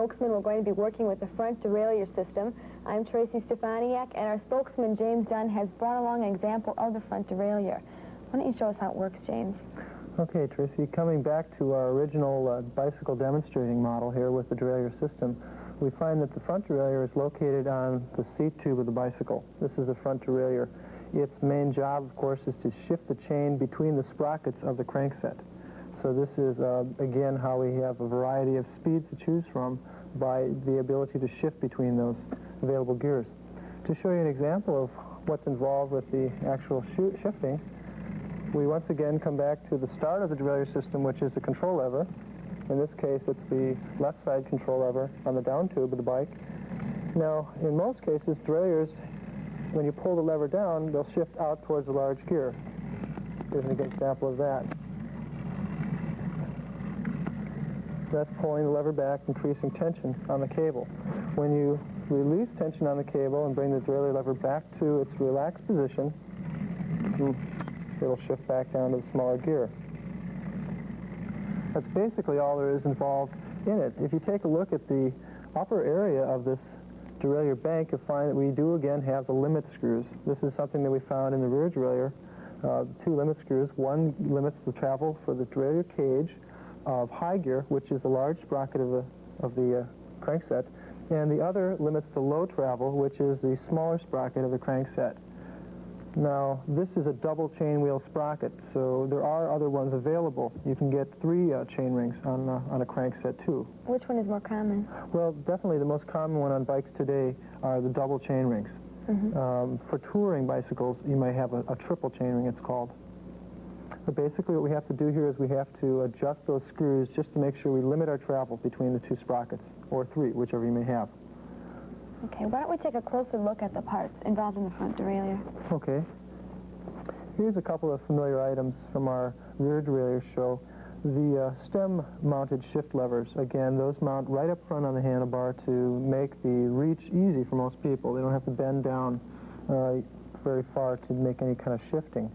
Spokesman. We're going to be working with the front derailleur system. I'm Tracy Stefoniac, and our spokesman, James Dunn, has brought along an example of the front derailleur. Why don't you show us how it works, James? Okay, Tracy, coming back to our original bicycle demonstrating model here with the derailleur system, we find that the front derailleur is located on the seat tube of the bicycle. This is the front derailleur. Its main job, of course, is to shift the chain between the sprockets of the crankset. So this is, again, how we have a variety of speeds to choose from by the ability to shift between those available gears. To show you an example of what's involved with the actual shifting, we once again come back to the start of the derailleur system, which is the control lever. In this case, it's the left side control lever on the down tube of the bike. Now, in most cases, derailleurs, when you pull the lever down, they'll shift out towards the large gear. Here's an example of that. That's pulling the lever back, increasing tension on the cable. When you release tension on the cable and bring the derailleur lever back to its relaxed position, it'll shift back down to the smaller gear. That's basically all there is involved in it. If you take a look at the upper area of this derailleur bank, you'll find that we do again have the limit screws. This is something that we found in the rear derailleur. Two limit screws. One limits the travel for the derailleur cage of high gear, which is the large sprocket of the crankset, and the other limits the low travel, which is the smaller sprocket of the crankset. Now, this is a double chain wheel sprocket, so there are other ones available. You can get 3 chain rings on a crankset, too. Which one is more common? Well, definitely the most common one on bikes today are the double chain rings. For touring bicycles, you may have a triple chain ring, it's called. But basically what we have to do here is we have to adjust those screws just to make sure we limit our travel between the 2 sprockets, or 3, whichever you may have. Okay, why don't we take a closer look at the parts involved in the front derailleur? Okay. Here's a couple of familiar items from our rear derailleur show. The stem-mounted shift levers, again, those mount right up front on the handlebar to make the reach easy for most people. They don't have to bend down very far to make any kind of shifting.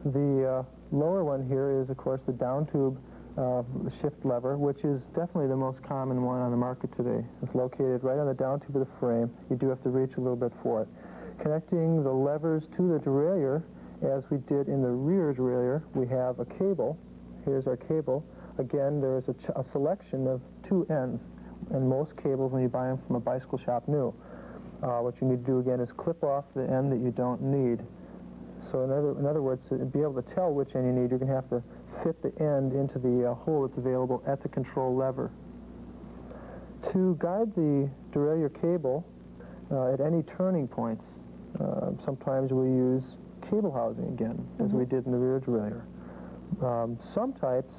The lower one here is, of course, the down tube shift lever, which is definitely the most common one on the market today. It's located right on the down tube of the frame. You do have to reach a little bit for it. Connecting the levers to the derailleur, as we did in the rear derailleur, we have a cable. Here's our cable. Again, there is a selection of 2 ends, and most cables, when you buy them from a bicycle shop new, what you need to do again is clip off the end that you don't need. So in other words, to be able to tell which end you need, you're going to have to fit the end into the hole that's available at the control lever. To guide the derailleur cable at any turning points, sometimes we use cable housing again, as we did in the rear derailleur. Some types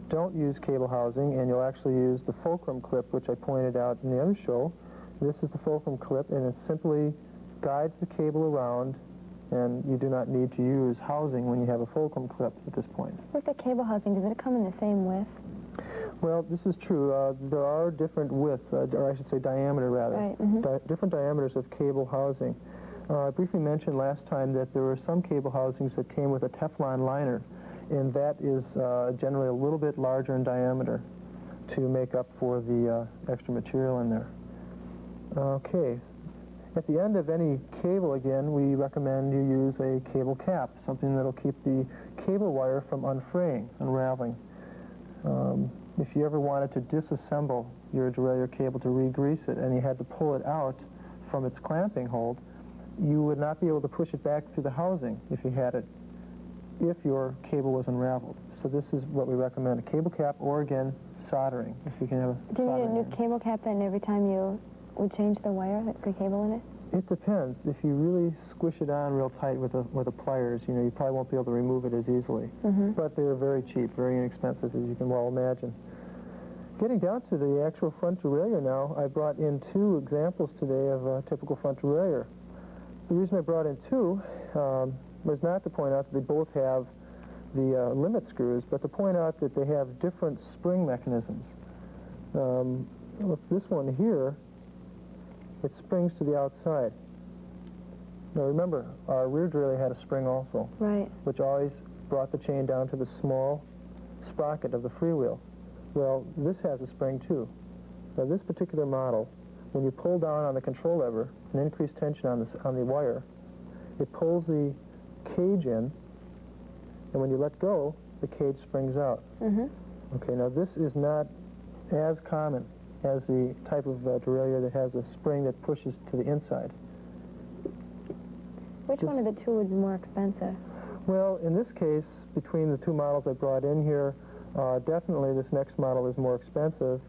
don't use cable housing, and you'll actually use the fulcrum clip, which I pointed out in the other show. This is the fulcrum clip, and it simply guides the cable around, and you do not need to use housing when you have a fulcrum clip at this point. With the cable housing, does it come in the same width? Well, this is true. There are different widths, or I should say diameter, rather. Right. Different diameters of cable housing. I briefly mentioned last time that there were some cable housings that came with a Teflon liner, and that is generally a little bit larger in diameter to make up for the extra material in there. Okay. At the end of any cable, again, we recommend you use a cable cap, something that'll keep the cable wire from unraveling. If you ever wanted to disassemble your derailleur cable to re-grease it and you had to pull it out from its clamping hold, you would not be able to push it back through the housing if you had it, if your cable was unraveled. So this is what we recommend, a cable cap, or again, soldering, if you can have a Do you need a new cable cap then every time you would change the wire, the cable in it? It depends. If you really squish it on real tight with the pliers, you probably won't be able to remove it as easily. But they're very cheap, very inexpensive, as you can well imagine. Getting down to the actual front derailleur now, I brought in 2 examples today of a typical front derailleur. The reason I brought in 2 was not to point out that they both have the limit screws, but to point out that they have different spring mechanisms. With this one here, it springs to the outside. Now remember, our rear derailleur had a spring also, right, which always brought the chain down to the small sprocket of the freewheel. Well, this has a spring too. Now this particular model, when you pull down on the control lever and increase tension on the wire, it pulls the cage in, and when you let go, the cage springs out. Okay, now this is not as common as the type of derailleur that has a spring that pushes to the inside. Which one of the two is more expensive? Well, in this case, between the two models I brought in here, definitely this next model is more expensive.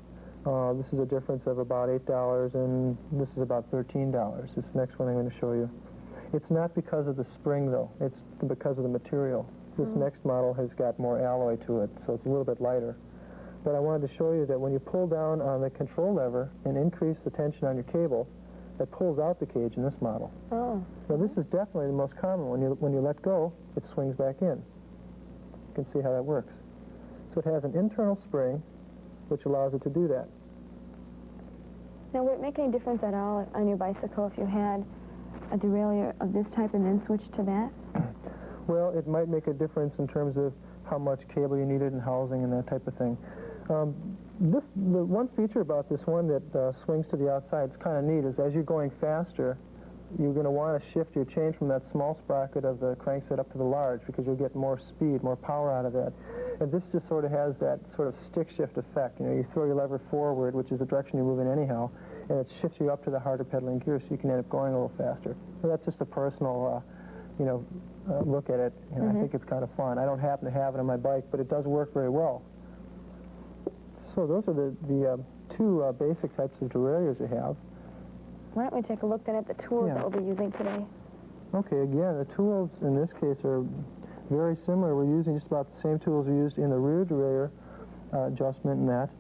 This is a difference of about $8, and this is about $13. This next one I'm going to show you. It's not because of the spring, though. It's because of the material. This next model has got more alloy to it, so it's a little bit lighter. But I wanted to show you that when you pull down on the control lever and increase the tension on your cable, it pulls out the cage in this model. Oh. Now this is definitely the most common. When you let go, it swings back in. You can see how that works. So it has an internal spring which allows it to do that. Now, would it make any difference at all on your bicycle if you had a derailleur of this type and then switched to that? Well, it might make a difference in terms of how much cable you needed and housing and that type of thing. The one feature about this one that swings to the outside, it's kind of neat, is as you're going faster, you're going to want to shift your chain from that small sprocket of the crankset up to the large because you'll get more speed, more power out of that. And this just sort of has that sort of stick shift effect. You know, you throw your lever forward, which is the direction you're moving anyhow, and it shifts you up to the harder pedaling gear so you can end up going a little faster. So that's just a personal, look at it. You know, I think it's kind of fun. I don't happen to have it on my bike, but it does work very well. So those are the two basic types of derailleurs you have. Why don't we take a look then at the tools that we'll be using today? Okay, again, the tools in this case are very similar. We're using just about the same tools we used in the rear derailleur adjustment and that.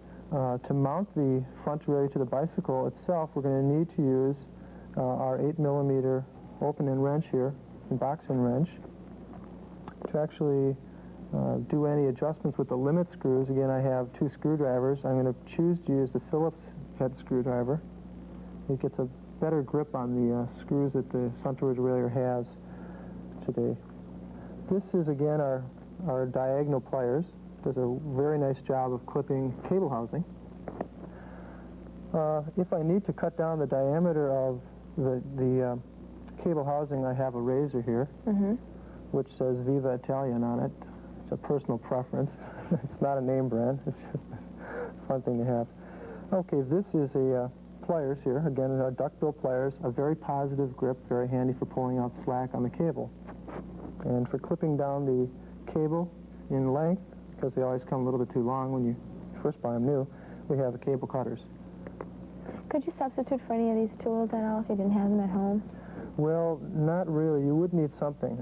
To mount the front derailleur to the bicycle itself, we're going to need to use our 8mm open-end wrench here, and box-end wrench. To actually do any adjustments with the limit screws, again, I have two screwdrivers. I'm going to choose to use the Phillips head screwdriver. It gets a better grip on the screws that the front derailleur has today. This is, again, our diagonal pliers. Does a very nice job of clipping cable housing. If I need to cut down the diameter of the cable housing, I have a razor here, which says Viva Italian on it. It's a personal preference. It's not a name brand. It's just a fun thing to have. Okay, this is a pliers here. Again, our duckbill pliers, a very positive grip, very handy for pulling out slack on the cable. And for clipping down the cable in length, because they always come a little bit too long when you first buy them new, we have the cable cutters. Could you substitute for any of these tools at all if you didn't have them at home? Well, not really. You would need something.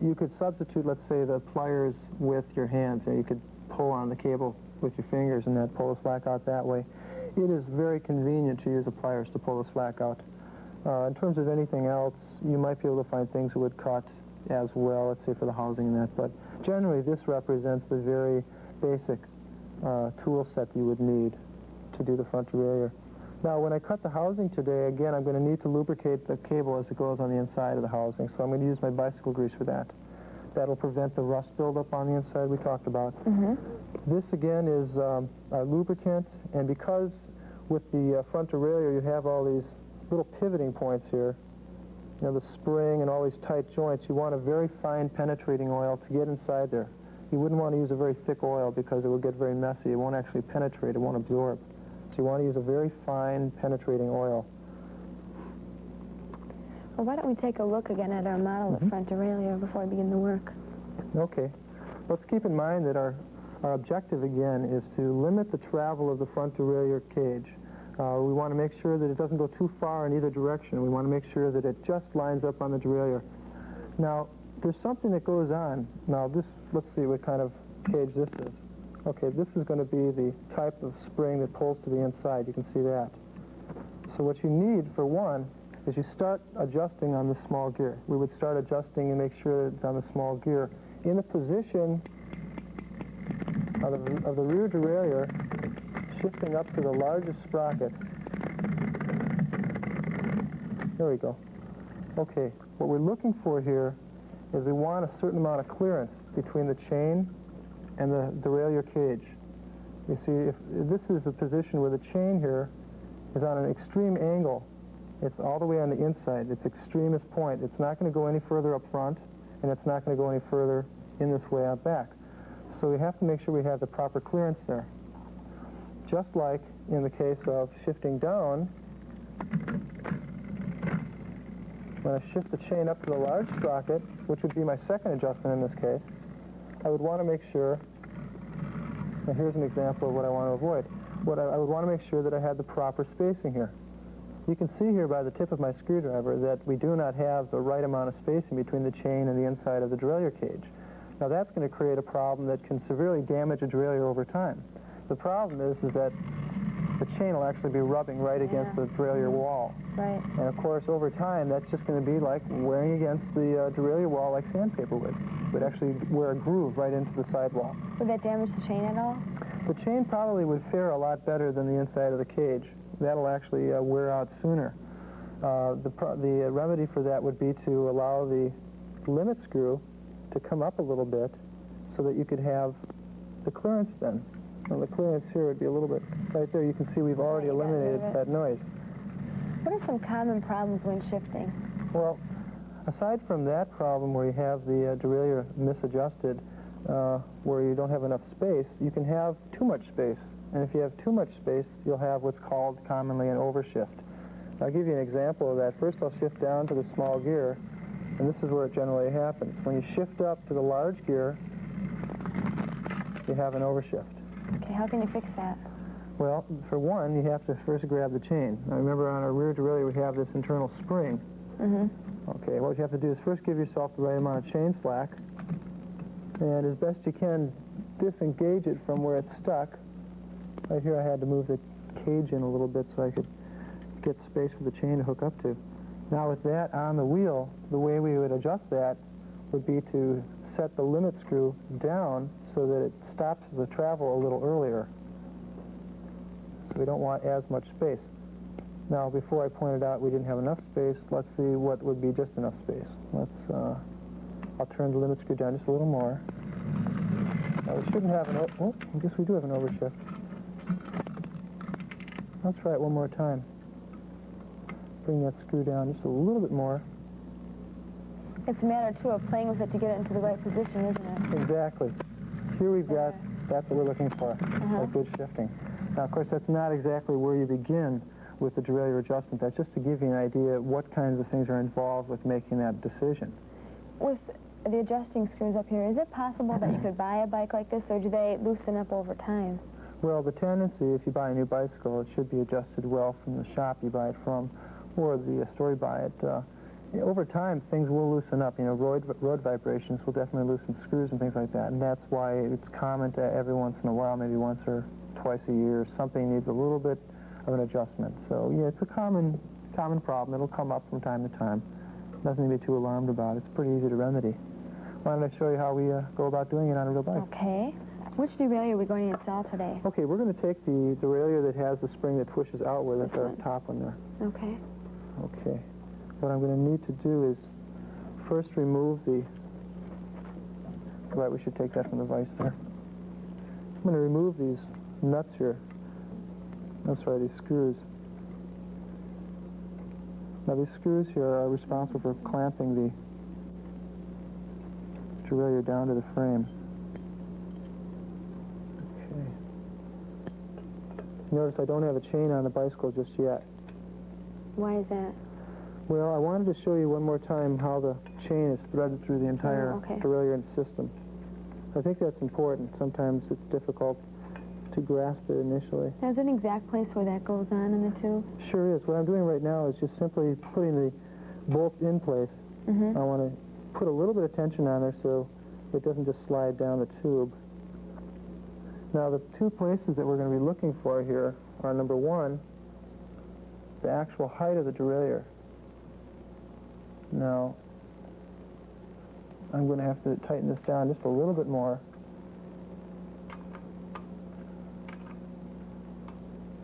You could substitute, let's say, the pliers with your hands. You could pull on the cable with your fingers and then pull the slack out that way. It is very convenient to use the pliers to pull the slack out. In terms of anything else, you might be able to find things that would cut as well, let's say for the housing and that, but generally this represents the very basic tool set you would need to do the front derailleur. Now, when I cut the housing today, again, I'm going to need to lubricate the cable as it goes on the inside of the housing, so I'm going to use my bicycle grease for that. That'll prevent the rust buildup on the inside we talked about. This, again, is our lubricant, and because with the front derailleur you have all these little pivoting points here, you know, the spring and all these tight joints, you want a very fine penetrating oil to get inside there. You wouldn't want to use a very thick oil because it will get very messy. It won't actually penetrate, it won't absorb. So you want to use a very fine penetrating oil. Well, why don't we take a look again at our model of front derailleur before we begin the work? Okay. Let's keep in mind that our objective, again, is to limit the travel of the front derailleur cage. We want to make sure that it doesn't go too far in either direction. We want to make sure that it just lines up on the derailleur. Now, there's something that goes on. Now, let's see what kind of cage this is. Okay, this is going to be the type of spring that pulls to the inside. You can see that. So what you need, for one, is you start adjusting on the small gear. We would start adjusting and make sure that it's on the small gear. In the position of the rear derailleur, shifting up to the largest sprocket. There we go. Okay, what we're looking for here is we want a certain amount of clearance between the chain and the derailleur cage. You see, if this is the position where the chain here is on an extreme angle. It's all the way on the inside. It's extremist point. It's not going to go any further up front, and it's not going to go any further in this way out back. So we have to make sure we have the proper clearance there. Just like in the case of shifting down, when I shift the chain up to the large sprocket, which would be my second adjustment in this case, I would want to make sure, and here's an example of what I want to avoid. I would want to make sure that I had the proper spacing here. You can see here by the tip of my screwdriver that we do not have the right amount of spacing between the chain and the inside of the derailleur cage. Now that's going to create a problem that can severely damage a derailleur over time. The problem is that the chain will actually be rubbing right against the derailleur wall. Right. And of course, over time, that's just going to be like wearing against the derailleur wall like sandpaper would. It would actually wear a groove right into the sidewall. Would that damage the chain at all? The chain probably would fare a lot better than the inside of the cage. That'll actually wear out sooner. The remedy for that would be to allow the limit screw to come up a little bit so that you could have the clearance then. Well, the clearance here would be a little bit, right there you can see we've already eliminated that noise. What are some common problems when shifting? Well, aside from that problem where you have the derailleur misadjusted, where you don't have enough space, you can have too much space. And if you have too much space, you'll have what's called commonly an overshift. I'll give you an example of that. First I'll shift down to the small gear, and this is where it generally happens. When you shift up to the large gear, you have an overshift. Okay, how can you fix that? Well, for one, you have to first grab the chain. Now remember, on our rear derailleur we have this internal spring. Okay, what you have to do is first give yourself the right amount of chain slack, and as best you can, disengage it from where it's stuck. Right here I had to move the cage in a little bit so I could get space for the chain to hook up to. Now with that on the wheel, the way we would adjust that would be to set the limit screw down so that it stops the travel a little earlier. So we don't want as much space. Now before I pointed out we didn't have enough space, let's see what would be just enough space. I'll turn the limit screw down just a little more. Now we shouldn't have I guess we do have an overshift. I'll try it one more time. Bring that screw down just a little bit more. It's a matter, too, of playing with it to get it into the right position, isn't it? Exactly. Here we've got, that's what we're looking for, like good shifting. Now, of course, that's not exactly where you begin with the derailleur adjustment. That's just to give you an idea of what kinds of things are involved with making that decision. With the adjusting screws up here, is it possible that you could buy a bike like this, or do they loosen up over time? Well, the tendency, if you buy a new bicycle, it should be adjusted well from the shop you buy it from, or the store you buy it. Over time, things will loosen up. You know, road vibrations will definitely loosen screws and things like that, and that's why it's common to every once in a while, maybe once or twice a year, something needs a little bit of an adjustment. So, yeah, it's a common problem. It'll come up from time to time. Nothing to be too alarmed about. It's pretty easy to remedy. Why don't I show you how we go about doing it on a real bike? Okay. Which derailleur are we going to install today? Okay, we're going to take the derailleur that has the spring that pushes outward. That's our top one there. Okay. Okay. What I'm going to need to do is first remove the... Right, we should take that from the vise there. I'm going to remove these nuts here. I'm sorry, these screws. Now, these screws here are responsible for clamping the derailleur down to the frame. Okay. Notice I don't have a chain on the bicycle just yet. Why is that? Well, I wanted to show you one more time how the chain is threaded through the entire derailleur system. I think that's important. Sometimes it's difficult to grasp it initially. Is there an exact place where that goes on in the tube? Sure is. What I'm doing right now is just simply putting the bolt in place. I want to put a little bit of tension on there so it doesn't just slide down the tube. Now, the two places that we're going to be looking for here are, number one, the actual height of the derailleur. Now, I'm going to have to tighten this down just a little bit more.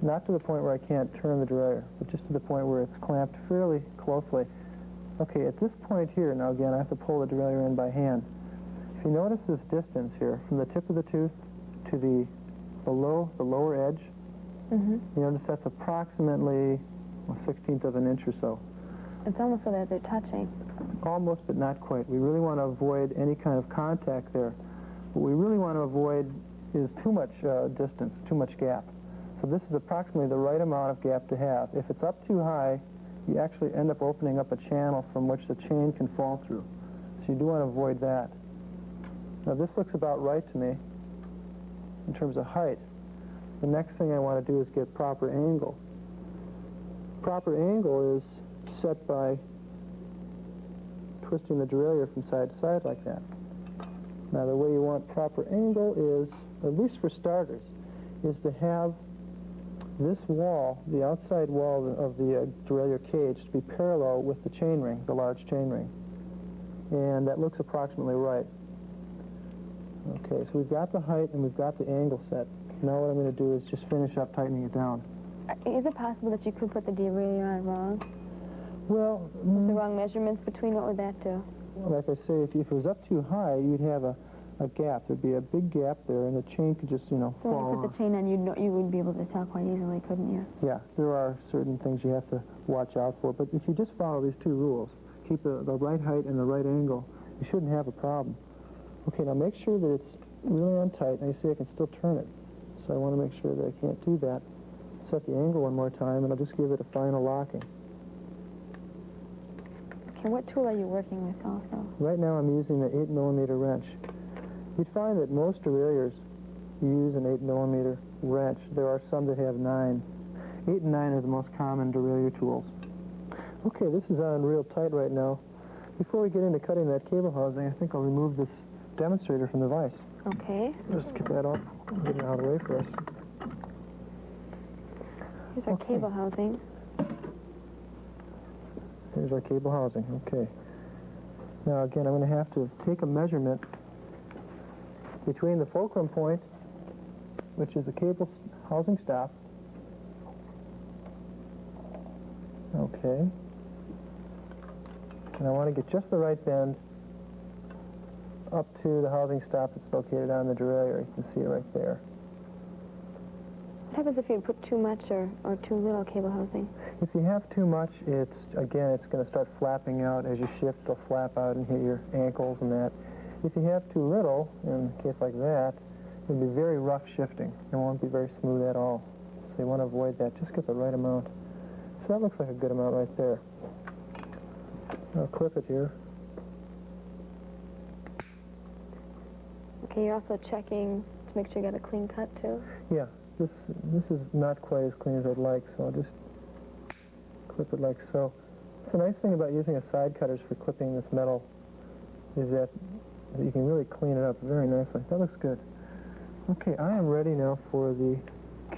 Not to the point where I can't turn the derailleur, but just to the point where it's clamped fairly closely. Okay, at this point here, now again, I have to pull the derailleur in by hand. If you notice this distance here, from the tip of the tooth to the lower edge, Mm-hmm. You notice that's approximately a 1/16 of an inch or so. It's almost so that they're touching. Almost, but not quite. We really want to avoid any kind of contact there. What we really want to avoid is too much distance, too much gap. So this is approximately the right amount of gap to have. If it's up too high, you actually end up opening up a channel from which the chain can fall through. So you do want to avoid that. Now this looks about right to me in terms of height. The next thing I want to do is get proper angle. Proper angle is set by twisting the derailleur from side to side like that. Now the way you want proper angle is, at least for starters, is to have this wall, the outside wall of the derailleur cage, to be parallel with the chain ring, the large chain ring. And that looks approximately right. Okay, so we've got the height and we've got the angle set. Now what I'm going to do is just finish up tightening it down. Is it possible that you could put the derailleur on wrong? Well, With the wrong measurements between, what would that do? like I say, if it was up too high, you'd have a gap. There'd be a big gap there, and the chain could just, So fall when you off. put the chain on, you would be able to tell quite easily, couldn't you? Yeah, there are certain things you have to watch out for, but if you just follow these two rules, keep the right height and the right angle, you shouldn't have a problem. Okay, now make sure that it's really on tight. Now you see I can still turn it, so I want to make sure that I can't do that. Set the angle one more time, and I'll just give it a final locking. Okay, what tool are you working with also? Right now I'm using the 8mm wrench. You'd find that most derailleurs use an 8mm wrench. There are some that have 9. 8 and 9 are the most common derailleur tools. Okay, this is on real tight right now. Before we get into cutting that cable housing, I think I'll remove this demonstrator from the vise. Okay. Just get that off, get it out of the way for us. Here's our cable housing. Here's our cable housing, okay. Now again, I'm going to have to take a measurement between the fulcrum point, which is the cable housing stop. Okay. And I want to get just the right bend up to the housing stop that's located on the derailleur. You can see it right there. What happens if you put too much or too little cable housing? If you have too much, it's going to start flapping out. As you shift, it'll flap out and hit your ankles and that. If you have too little, in a case like that, it'll be very rough shifting. It won't be very smooth at all. So you want to avoid that. Just get the right amount. So that looks like a good amount right there. I'll clip it here. Okay, you're also checking to make sure you got a clean cut too? Yeah, this is not quite as clean as I'd like, so I'll just clip it like so. So the nice thing about using a side cutters for clipping this metal is that you can really clean it up very nicely. That looks good. Okay, I am ready now for the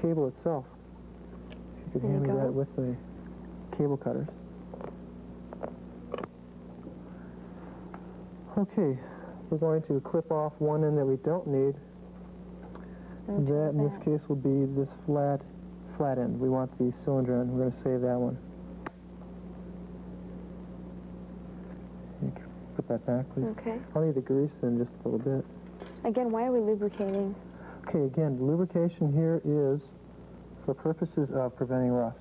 cable itself. If you could hand me that with the cable cutters. Okay, we're going to clip off one end that we don't need. That, in this case, will be this flat end. We want the cylinder end. We're going to save that one. You can put that back, please. Okay. I'll need the grease in just a little bit. Again, why are we lubricating? Okay, again, lubrication here is for purposes of preventing rust.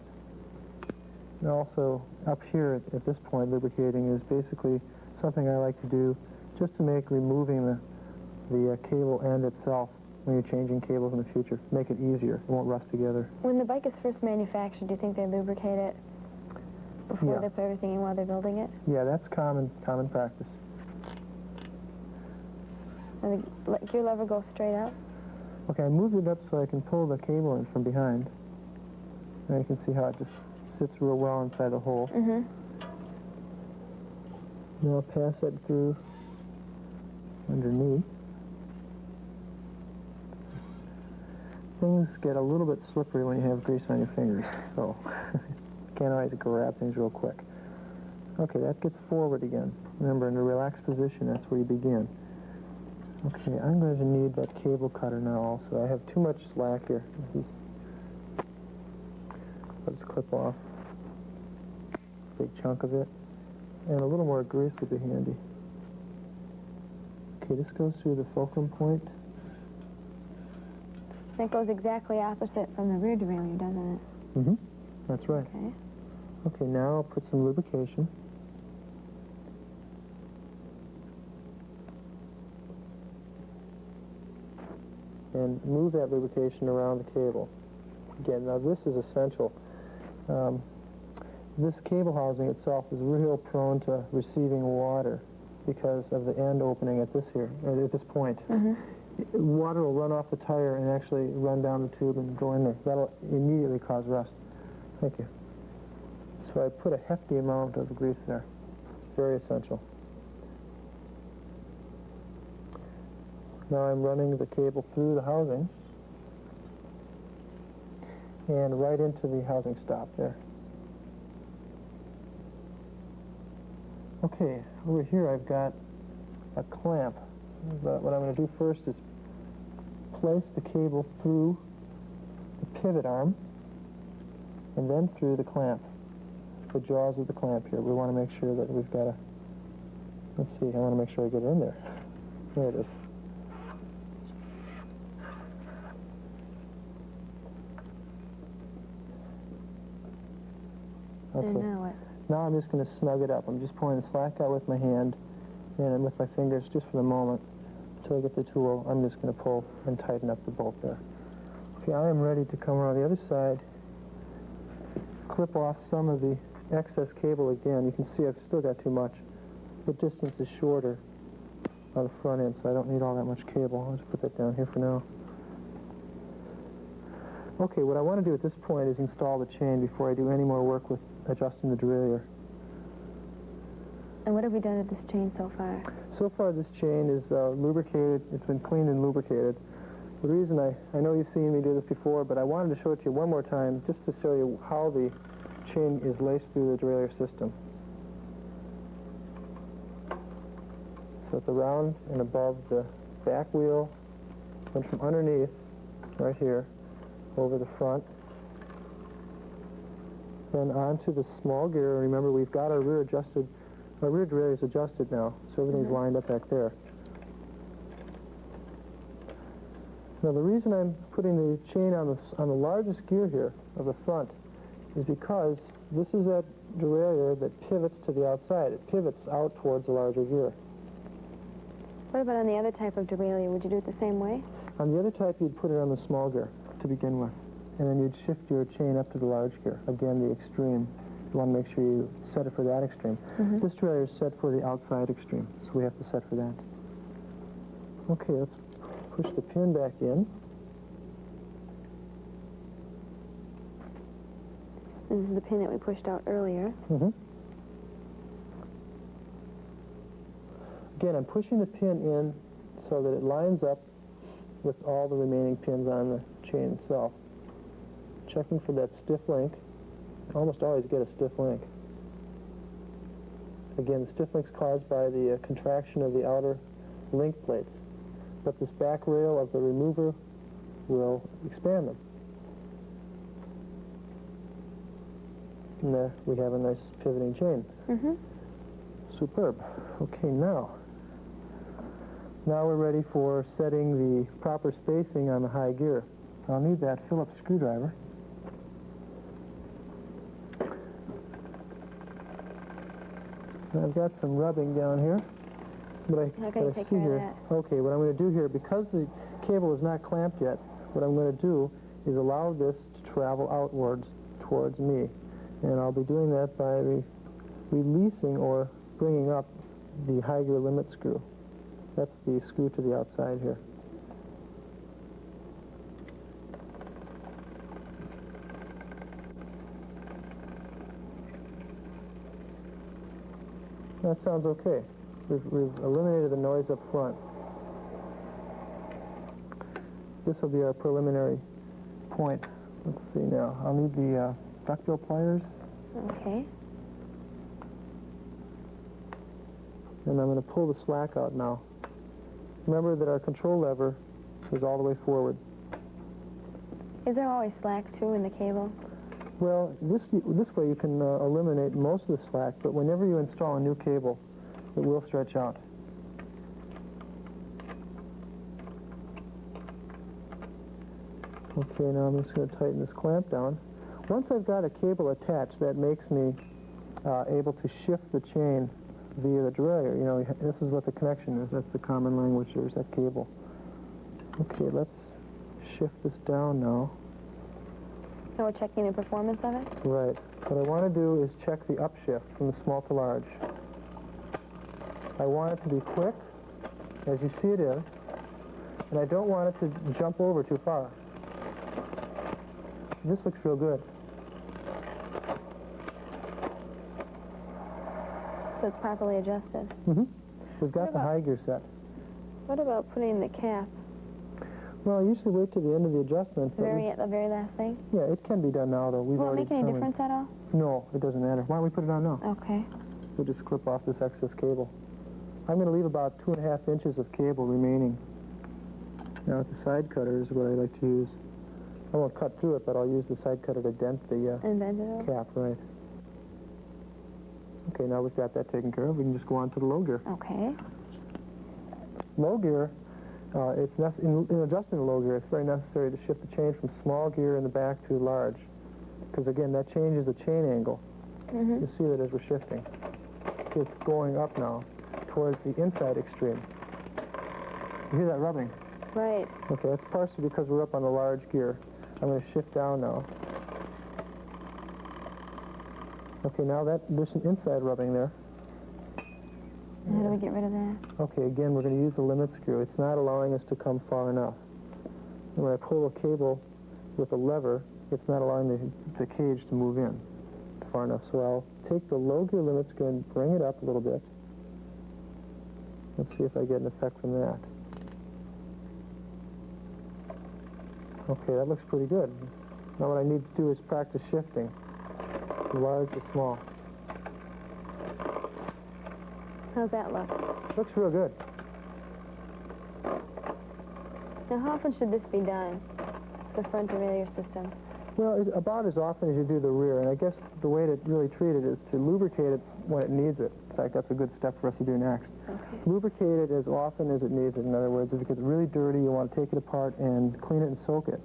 And also, up here at this point, lubricating is basically something I like to do just to make removing the cable end itself when you're changing cables in the future. Make it easier. It won't rust together. When the bike is first manufactured, do you think they lubricate it before they put everything in while they're building it? Yeah, that's common practice. And the gear lever goes straight up? Okay, I moved it up so I can pull the cable in from behind. And you can see how it just sits real well inside the hole. Mm-hmm. Now I'll pass it through underneath. Things get a little bit slippery when you have grease on your fingers, so you can't always grab things real quick. Okay, that gets forward again. Remember, in a relaxed position, that's where you begin. Okay, I'm going to need that cable cutter now also. I have too much slack here. I'll just clip off a big chunk of it. And a little more grease would be handy. Okay, this goes through the fulcrum point. That goes exactly opposite from the rear derailleur, doesn't it? Mm-hmm. That's right. Okay. Okay, now I'll put some lubrication. And move that lubrication around the cable. Again, now this is essential. This cable housing itself is real prone to receiving water because of the end opening at this point. Mm-hmm. Water will run off the tire and actually run down the tube and go in there. That'll immediately cause rust. Thank you. So I put a hefty amount of grease there. Very essential. Now I'm running the cable through the housing and right into the housing stop there. Okay, over here I've got a clamp. But what I'm going to do first is place the cable through the pivot arm and then through the clamp, the jaws of the clamp here. We want to make sure that we've got let's see, I want to make sure I get it in there. There it is. Okay. And now what? Now I'm just going to snug it up. I'm just pulling the slack out with my hand and with my fingers just for the moment. Until I get the tool, I'm just going to pull and tighten up the bolt there. Okay, I am ready to come around the other side, clip off some of the excess cable again. You can see I've still got too much. The distance is shorter on the front end, so I don't need all that much cable. I'll just put that down here for now. Okay, what I want to do at this point is install the chain before I do any more work with adjusting the derailleur. And what have we done with this chain so far? So far this chain is lubricated. It's been cleaned and lubricated. The reason I know you've seen me do this before, but I wanted to show it to you one more time just to show you how the chain is laced through the derailleur system. So it's around and above the back wheel and from underneath, right here, over the front, then onto the small gear. Remember, we've got our rear derailleur is adjusted now, so everything's lined up back there. Now the reason I'm putting the chain on the largest gear here of the front is because this is that derailleur that pivots to the outside. It pivots out towards the larger gear. What about on the other type of derailleur? Would you do it the same way? On the other type, you'd put it on the small gear to begin with, and then you'd shift your chain up to the large gear. Again, the extreme. You want to make sure you set it for that extreme. Mm-hmm. This derailleur is set for the outside extreme, so we have to set for that. Okay, let's push the pin back in. This is the pin that we pushed out earlier. Mm-hmm. Again, I'm pushing the pin in so that it lines up with all the remaining pins on the chain itself. Checking for that stiff link. Almost always get a stiff link. Again, the stiff link's caused by the contraction of the outer link plates. But this back rail of the remover will expand them. And there we have a nice pivoting chain. Mm-hmm. Superb. Okay, now we're ready for setting the proper spacing on the high gear. I'll need that Phillips screwdriver. I've got some rubbing down here, but How can you take care of that? Okay, what I'm going to do here, because the cable is not clamped yet, what I'm going to do is allow this to travel outwards towards me. And I'll be doing that by releasing or bringing up the high gear limit screw. That's the screw to the outside here. That sounds okay. We've eliminated the noise up front. This will be our preliminary point. Let's see now. I'll need the duckbill pliers. Okay. And I'm going to pull the slack out now. Remember that our control lever is all the way forward. Is there always slack, too, in the cable? Well, this way you can eliminate most of the slack, but whenever you install a new cable, it will stretch out. Okay, now I'm just going to tighten this clamp down. Once I've got a cable attached, that makes me able to shift the chain via the derailleur. You know, this is what the connection is. That's the common language. There's that cable. Okay, let's shift this down now. So we're checking the performance of it? Right. What I want to do is check the upshift from the small to large. I want it to be quick, as you see it is, and I don't want it to jump over too far. This looks real good. So it's properly adjusted. Mm-hmm. We've got the high gear set. What about putting the cap? Well, I usually wait to the end of the adjustment. The very last thing? Yeah, it can be done now, though. Will it make any difference at all? No, it doesn't matter. Why don't we put it on now? Okay. We'll just clip off this excess cable. I'm going to leave about 2.5 inches of cable remaining. Now, with the side cutter is what I like to use. I won't cut through it, but I'll use the side cutter to dent the cap, right. Okay, now we've got that taken care of. We can just go on to the low gear. Okay. Low gear, in adjusting the low gear, it's very necessary to shift the chain from small gear in the back to large. Because, again, that changes the chain angle. Mm-hmm. You see that as we're shifting. It's going up now towards the inside extreme. You hear that rubbing? Right. Okay, that's partially because we're up on a large gear. I'm going to shift down now. Okay, now there's some inside rubbing there. How do we get rid of that? Okay, again, we're going to use the limit screw. It's not allowing us to come far enough. And when I pull a cable with a lever, it's not allowing the cage to move in far enough. So I'll take the low gear limit screw and bring it up a little bit. Let's see if I get an effect from that. Okay, that looks pretty good. Now what I need to do is practice shifting from large to small. How's that look? Looks real good. Now, how often should this be done, the front derailleur system? Well, about as often as you do the rear, and I guess the way to really treat it is to lubricate it when it needs it. In fact, that's a good step for us to do next. Okay. Lubricate it as often as it needs it. In other words, if it gets really dirty, you want to take it apart and clean it and soak it.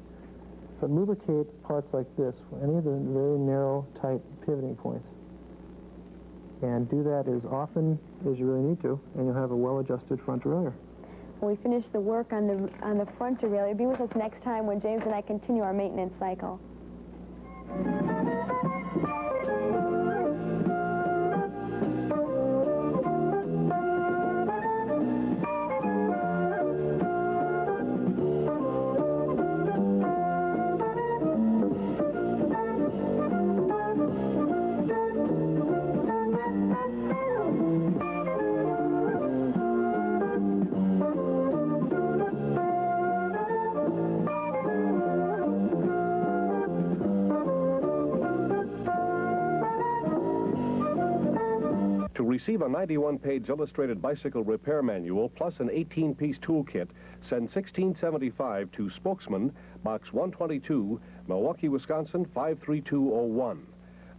But lubricate parts like this, any of the very narrow, tight pivoting points. And do that as often as you really need to, and you'll have a well-adjusted front derailleur. When we finish the work on the front derailleur, be with us next time when James and I continue our maintenance cycle. To receive a 91-page illustrated bicycle repair manual plus an 18-piece toolkit, send 1675 to Spokesman, Box 122, Milwaukee, Wisconsin 53201.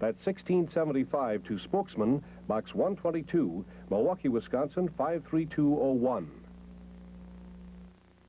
That's 1675 to Spokesman, Box 122, Milwaukee, Wisconsin 53201.